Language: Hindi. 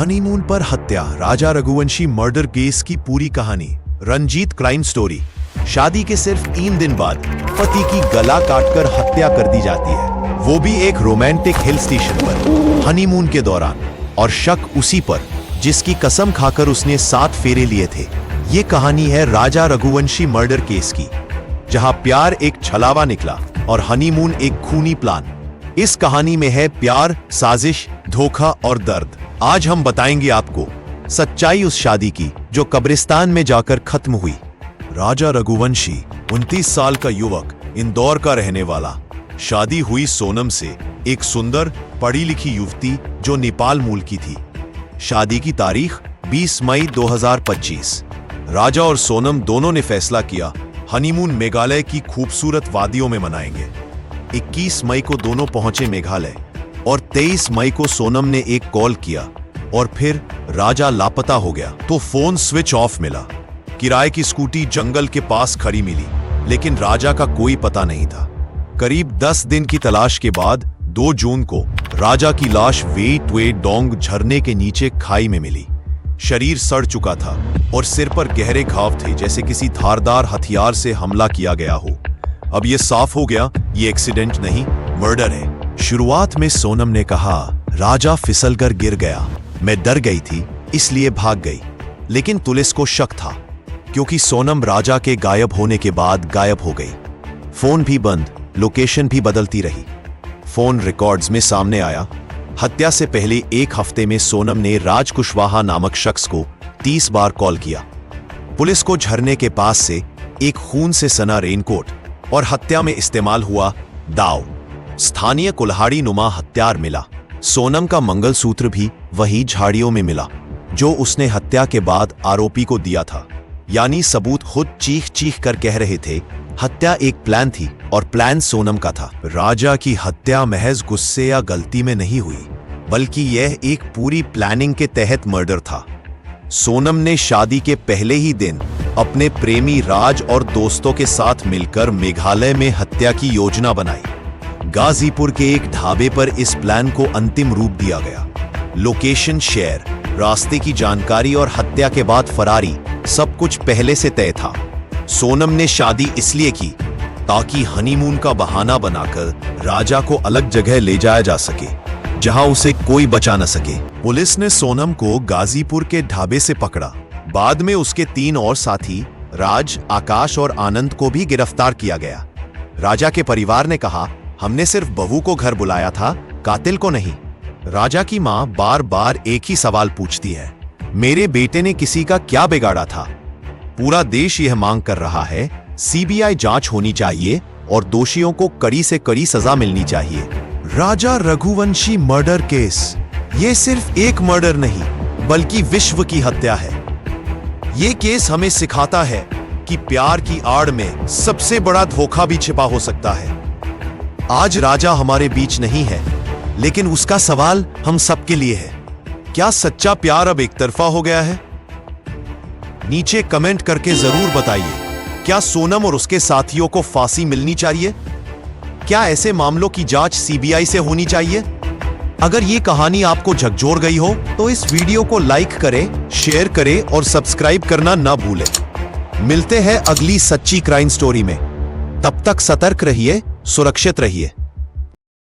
हनीमून पर हत्या, राजा रघुवंशी मर्डर केस की पूरी कहानी। Ranjit crime story. शादी के सिर्फ 3 दिन बाद पति की गला काटकर हत्या कर दी जाती है, वो भी एक रोमांटिक हिल स्टेशन पर हनीमून के दौरान, और शक उसी पर जिसकी कसम खाकर उसने 7 फेरे लिए थे। ये कहानी है राजा रघुवंशी मर्डर केस की, जहां प्यार एक छलावा निकला और हनीमून एक खूनी प्लान। इस कहानी में है प्यार, साजिश, धोखा और दर्द। आज हम बताएंगे आपको सच्चाई उस शादी की जो कब्रिस्तान में जाकर खत्म हुई। राजा रघुवंशी 29 साल का युवक, इंदौर का रहने वाला। शादी हुई सोनम से, एक सुंदर पढ़ी लिखी युवती जो नेपाल मूल की थी। शादी की तारीख 20 मई 2025। राजा और सोनम दोनों ने फैसला किया हनीमून मेघालय की खूबसूरत वादियों में मनाएंगे। 21 मई को दोनों पहुंचे मेघालय और 23 मई को सोनम ने एक कॉल किया और फिर राजा लापता हो गया तो फोन स्विच ऑफ मिला। किराए की स्कूटी जंगल के पास खड़ी मिली, लेकिन राजा का कोई पता नहीं था। करीब 10 दिन की तलाश के बाद 2 जून को राजा की लाश वेट डोंग झरने के नीचे खाई में मिली। शरीर सड़ चुका था और सिर पर गहरे घाव थे, जैसे किसी धारदार हथियार से हमला किया गया हो। अब यह साफ हो गया, ये एक्सीडेंट नहीं, मर्डर है। शुरुआत में सोनम ने कहा राजा फिसलकर गिर गया, मैं डर गई थी इसलिए भाग गई। लेकिन पुलिस को शक था, क्योंकि सोनम राजा के गायब होने के बाद गायब हो गई। फोन भी बंद, लोकेशन भी बदलती रही। फोन रिकॉर्ड्स में सामने आया, हत्या से पहले 1 हफ्ते में सोनम ने राज कुशवाहा नामक शख्स को 30 बार कॉल किया। पुलिस को झरने के पास से एक खून से सना रेनकोट और हत्या में इस्तेमाल हुआ दाव, स्थानीय कुल्हाड़ी नुमा हथियार मिला। सोनम का मंगलसूत्र भी वही झाड़ियों में मिला जो उसने हत्या के बाद आरोपी को दिया था। यानी सबूत खुद चीख चीख कर कह रहे थे हत्या एक प्लान थी और प्लान सोनम का था। राजा की हत्या महज गुस्से या गलती में नहीं हुई, बल्कि यह एक पूरी प्लानिंग के तहत मर्डर था। सोनम ने शादी के पहले ही दिन अपने प्रेमी राज और दोस्तों के साथ मिलकर मेघालय में हत्या की योजना बनाई। गाजीपुर के एक ढाबे पर इस प्लान को अंतिम रूप दिया गया। लोकेशन शेयर, रास्ते की जानकारी और हत्या के बाद फरारी, सब कुछ पहले से तय था। सोनम ने शादी इसलिए की ताकि हनीमून का बहाना बनाकर राजा को अलग जगह ले जाया जा सके, जहां उसे कोई बचा न सके। पुलिस ने सोनम को गाजीपुर के ढाबे से पकड़ा। बाद में उसके 3 और साथी राज, आकाश और आनंद को भी गिरफ्तार किया गया। राजा के परिवार ने कहा हमने सिर्फ बहू को घर बुलाया था, कातिल को नहीं। राजा की मां बार बार एक ही सवाल पूछती है, मेरे बेटे ने किसी का क्या बिगाड़ा था? पूरा देश यह मांग कर रहा है सीबीआई जांच होनी चाहिए और दोषियों को कड़ी से कड़ी सजा मिलनी चाहिए। राजा रघुवंशी मर्डर केस, ये सिर्फ एक मर्डर नहीं बल्कि विश्व की हत्या है। ये केस हमें सिखाता है कि प्यार की आड़ में सबसे बड़ा धोखा भी छिपा हो सकता है। आज राजा हमारे बीच नहीं है, लेकिन उसका सवाल हम सबके लिए है, क्या सच्चा प्यार अब एक तरफा हो गया है? नीचे कमेंट करके जरूर बताइए, क्या सोनम और उसके साथियों को फांसी मिलनी चाहिए? क्या ऐसे मामलों की जांच सीबीआई से होनी चाहिए? अगर ये कहानी आपको झकझोर गई हो तो इस वीडियो को लाइक करें, शेयर करें और सब्सक्राइब करना ना भूलें। मिलते हैं अगली सच्ची क्राइम स्टोरी में। तब तक सतर्क रहिए, सुरक्षित रहिए।